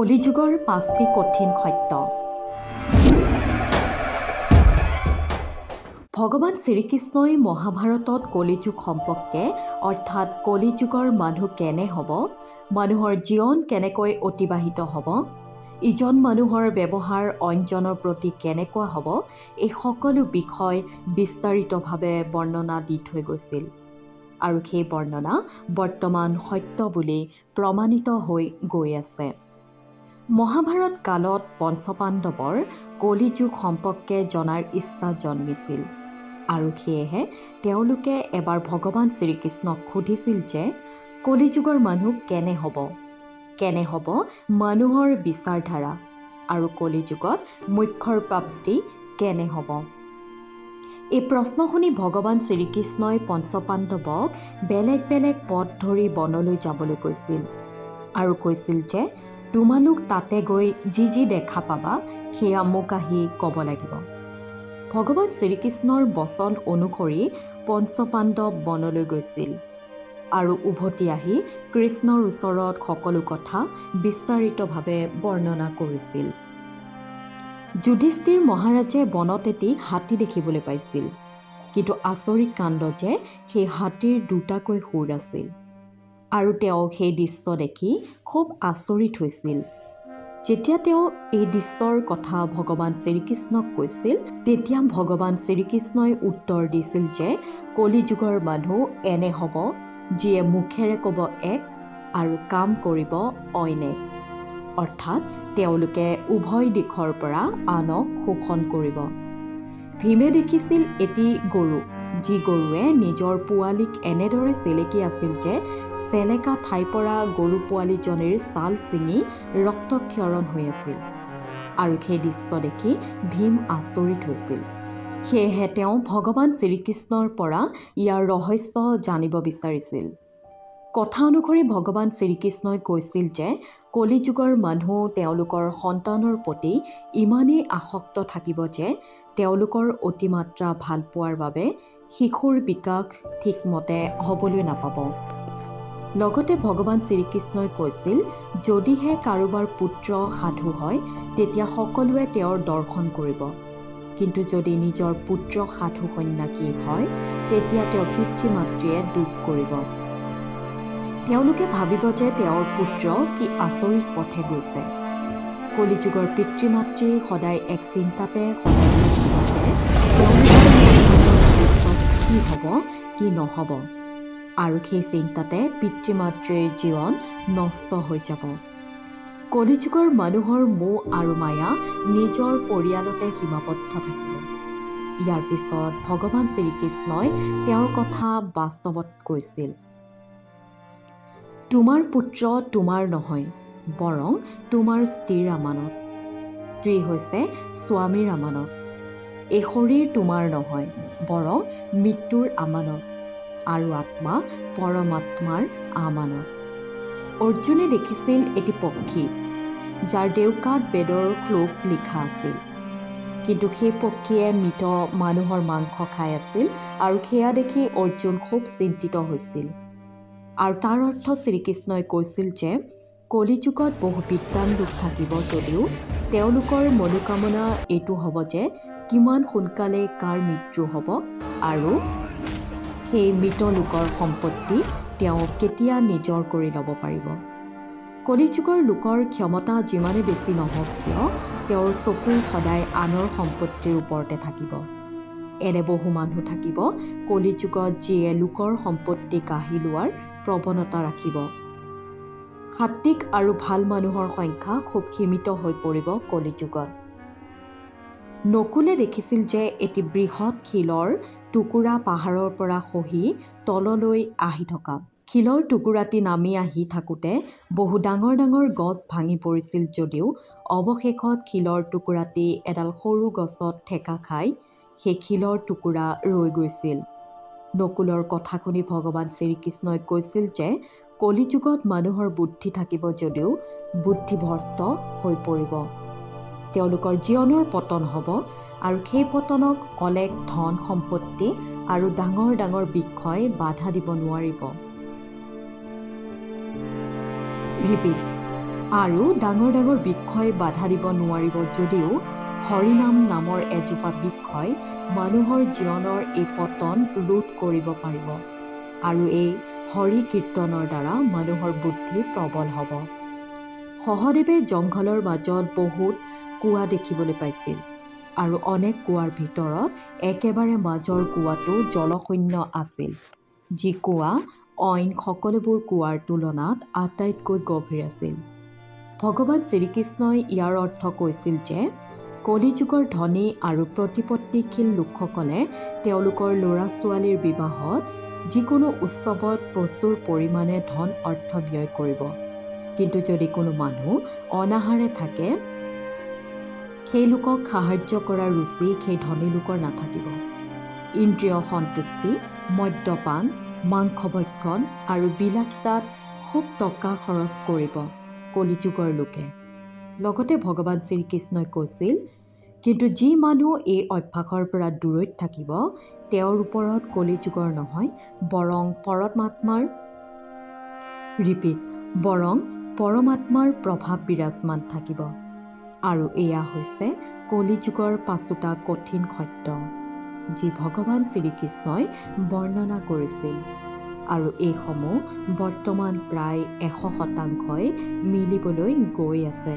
কলিযুগৰ 5টি কঠিন সত্য। ভগৱান শ্ৰীকৃষ্ণই মহাভাৰতত কলিযুগ সম্পৰ্কে অৰ্থাৎ কলিযুগৰ মানুহ কেনে হ'ব, মানুহৰ জীৱন কেনেকৈ অতিবাহিত হ'ব, ইজন মানুহৰ ব্যৱহাৰ অন্যজনৰ প্ৰতি কেনেকুৱা হ'ব, এই সকলো বিষয় বিস্তাৰিতভাৱে বৰ্ণনা দি থৈ গৈছিল। আৰু সেই বৰ্ণনা বৰ্তমান সত্য বুলি প্ৰমাণিত হৈ গৈ আছে। মহাভাৰত কালত পঞ্চপাণ্ডৱৰ কলিযুগ সম্পৰ্কে জনাৰ ইচ্ছা জন্মিছিল আৰু সেয়েহে তেওঁলোকে এবাৰ ভগৱান শ্ৰীকৃষ্ণক সুধিছিল যে কলিযুগৰ মানুহ কেনে হ'ব মানুহৰ বিচাৰধাৰা আৰু কলিযুগত মোক্ষৰ প্ৰাপ্তি কেনে হ'ব। এই প্ৰশ্ন শুনি ভগৱান শ্ৰীকৃষ্ণই পঞ্চপাণ্ডৱক বেলেগ বেলেগ পথ ধৰি বনলৈ যাবলৈ কৈছিল আৰু কৈছিল যে তোমালোক তাতে গৈ যি দেখা পাবা সেয়া মোক আহি ক'ব লাগিব। ভগৱান শ্ৰীকৃষ্ণৰ বচন অনুসৰি পঞ্চপাণ্ডৱ বনলৈ গৈছিল আৰু উভতি আহি কৃষ্ণৰ ওচৰত সকলো কথা বিস্তাৰিতভাৱে বৰ্ণনা কৰিছিল। যুধিষ্ঠিৰ মহাৰাজে বনত এটি হাতী দেখিবলৈ পাইছিল, কিন্তু আচৰিত কাণ্ড যে সেই হাতীৰ দুটাকৈ শুঁৰ আছিল আৰু তেওঁ সেই দৃশ্য দেখি খুব আচৰিত হৈছিল। যেতিয়া তেওঁ এই দৃশ্যৰ কথা ভগৱান শ্ৰীকৃষ্ণক কৈছিল, তেতিয়া ভগৱান শ্ৰীকৃষ্ণই উত্তৰ দিছিল যে কলিযুগৰ মানুহ এনে হ'ব যিয়ে মুখেৰে ক'ব এক আৰু কাম কৰিব অইন এক, অৰ্থাৎ তেওঁলোকে উভয় দিশৰ পৰা আনক শোষণ কৰিব। ভীমে দেখিছিল এটি গৰু, যি গৰুৱে নিজৰ পোৱালীক এনেদৰে চেলেকি আছিল যে চেলেকা ঠাইৰ পৰা গৰু পোৱালীজনীৰ ছাল ছিঙি ৰক্তক্ষৰণ হৈ আছিল আৰু সেই দৃশ্য দেখি ভীম আচৰিত হৈছিল। সেয়েহে তেওঁ ভগৱান শ্ৰীকৃষ্ণৰ পৰা ইয়াৰ ৰহস্য জানিব বিচাৰিছিল। কথা অনুসৰি ভগৱান শ্ৰীকৃষ্ণই কৈছিল যে কলিযুগৰ মানুহ তেওঁলোকৰ সন্তানৰ প্ৰতি ইমানেই আসক্ত থাকিব যে তেওঁলোকৰ অতিমাত্ৰা ভাল পোৱাৰ বাবে শিশুৰ বিকাশ ঠিকমতে হ'বলৈ নাপাব। লগতে ভগৱান শ্ৰীকৃষ্ণই কৈছিল, যদিহে কাৰোবাৰ পুত্ৰ সাধু হয় তেতিয়া সকলোৱে তেওঁৰ দৰ্শন কৰিব, কিন্তু যদি নিজৰ পুত্ৰ সাধু সন্ন্যাসী হয় তেতিয়া তেওঁৰ পিতৃ মাতৃয়ে দুখ কৰিব। তেওঁলোকে ভাবিব যে তেওঁৰ পুত্ৰ কি আচৰিত পথে গৈছে। কলিযুগৰ পিতৃ মাতৃ সদায় এক চিন্তাতে কি হ'ব কি নহ'ব, আৰু সেই চিন্তাতে পিতৃ মাতৃৰ জীৱন নষ্ট হৈ যাব। কলিযুগৰ মানুহৰ মোহ আৰু মায়া নিজৰ পৰিয়ালতে সীমাবদ্ধ থাকিব। ইয়াৰ পিছত ভগৱান শ্ৰীকৃষ্ণই তেওঁৰ কথা বাস্তৱত কৈছিল, তোমাৰ পুত্ৰ তোমাৰ নহয়, বৰং তোমাৰ স্ত্ৰীৰ আমানত। স্ত্ৰী হৈছে স্বামীৰ আমানত। এই শৰীৰ তোমাৰ নহয়, বৰং মৃত্যুৰ আমানত, আৰু আত্মা পৰমাত্মাৰ আমানত। অৰ্জুনে দেখিছিল এটি পক্ষী, যাৰ ডেউকাত বেদৰ শ্লোক লিখা আছিল, কিন্তু সেই পক্ষীয়ে মৃত মানুহৰ মাংস খাই আছিল আৰু সেয়া দেখি অৰ্জুন খুব চিন্তিত হৈছিল। আৰু তাৰ অৰ্থ শ্ৰীকৃষ্ণই কৈছিল যে কলিযুগত বহু বিদ্বান লোক থাকিব যদিও তেওঁলোকৰ মনোকামনা এইটো হ'ব যে কিমান সোনকালে কাৰ মৃত্যু হ'ব আৰু সেই মৃত লোকৰ সম্পত্তি তেওঁ কেতিয়া নিজৰ কৰি ল'ব পাৰিব। কলিযুগৰ লোকৰ ক্ষমতা যিমানে বেছি নহওক কিয় তেওঁৰ চকু সদায় আনৰ সম্পত্তিৰ ওপৰতে থাকিব। এনে বহু মানুহ থাকিব কলিযুগত যিয়ে লোকৰ সম্পত্তি কাঢ়ি লোৱাৰ প্ৰৱণতা ৰাখিব। সাত্বিক আৰু ভাল মানুহৰ সংখ্যা খুব সীমিত হৈ পৰিব কলিযুগত। নকুলে দেখিছিল যে এটি বৃহৎ শিলৰ টুকুৰা পাহাৰৰ পৰা খহি তললৈ আহি থকা। শিলৰ টুকুৰাটি নামি আহি থাকোঁতে বহু ডাঙৰ ডাঙৰ গছ ভাঙি পৰিছিল যদিও অৱশেষত শিলৰ টুকুৰাটি এডাল সৰু গছত ঠেকা খাই সেই শিলৰ টুকুৰা ৰৈ গৈছিল। নকুলৰ কথা শুনি ভগৱান শ্ৰীকৃষ্ণই কৈছিল যে কলিযুগত মানুহৰ বুদ্ধি থাকিব যদিও বুদ্ধিভ্ৰষ্ট হৈ পৰিব। তেওঁলোকৰ জীৱনৰ পতন হ'ব আৰু সেই পতনক অলেখ ধন সম্পত্তি আৰু ডাঙৰ ডাঙৰ বিষয় বাধা দিব নোৱাৰিব। আৰু ডাঙৰ ডাঙৰ বৃক্ষই বাধা দিব নোৱাৰিব যদিও হৰিনাম নামৰ এজোপা বৃক্ষই মানুহৰ জীৱনৰ এই পতন ৰোধ কৰিব পাৰিব আৰু এই হৰি কীৰ্তনৰ দ্বাৰা মানুহৰ বুদ্ধি প্ৰবল হ'ব। সহদেৱে জংঘলৰ মাজত বহুত কুঁৱা দেখিবলৈ পাইছিল আৰু অনেক কুঁৱাৰ ভিতৰত একেবাৰে মাজৰ কুঁৱাটো জলশূন্য আছিল, যি কুঁৱা অইন সকলোবোৰ কুঁৱাৰ তুলনাত আটাইতকৈ গভীৰ আছিল। ভগৱান শ্ৰীকৃষ্ণই ইয়াৰ অৰ্থ কৈছিল যে কলিযুগৰ ধনী আৰু প্ৰতিপত্তিশীল লোকসকলে তেওঁলোকৰ ল'ৰা ছোৱালীৰ বিবাহত যিকোনো উৎসৱত প্ৰচুৰ পৰিমাণে ধন অৰ্থ ব্যয় কৰিব, কিন্তু যদি কোনো মানুহ অনাহাৰে থাকে সেই লোকক সাহায্য কৰাৰ ৰুচি সেই ধনী লোকৰ নাথাকিব। ইন্দ্ৰিয় সন্তুষ্টি, মদ্যপান, মাংস ভক্ষণ আৰু বিলাসিতাত খুব টকা খৰচ কৰিব কলিযুগৰ লোকে। লগতে ভগৱান শ্ৰীকৃষ্ণই কৈছিল, কিন্তু যি মানুহ এই অভ্যাসৰ পৰা দূৰৈত থাকিব তেওঁৰ ওপৰত কলিযুগৰ নহয় বৰং পৰমাত্মাৰ প্ৰভাৱ বিৰাজমান থাকিব। আৰু এয়া হৈছে কলিযুগৰ পাঁচোটা কঠিন সত্য, যি ভগৱান শ্ৰীকৃষ্ণই বৰ্ণনা কৰিছিল আৰু এইসমূহ বৰ্তমান প্ৰায় 100% মিলিবলৈ গৈ আছে।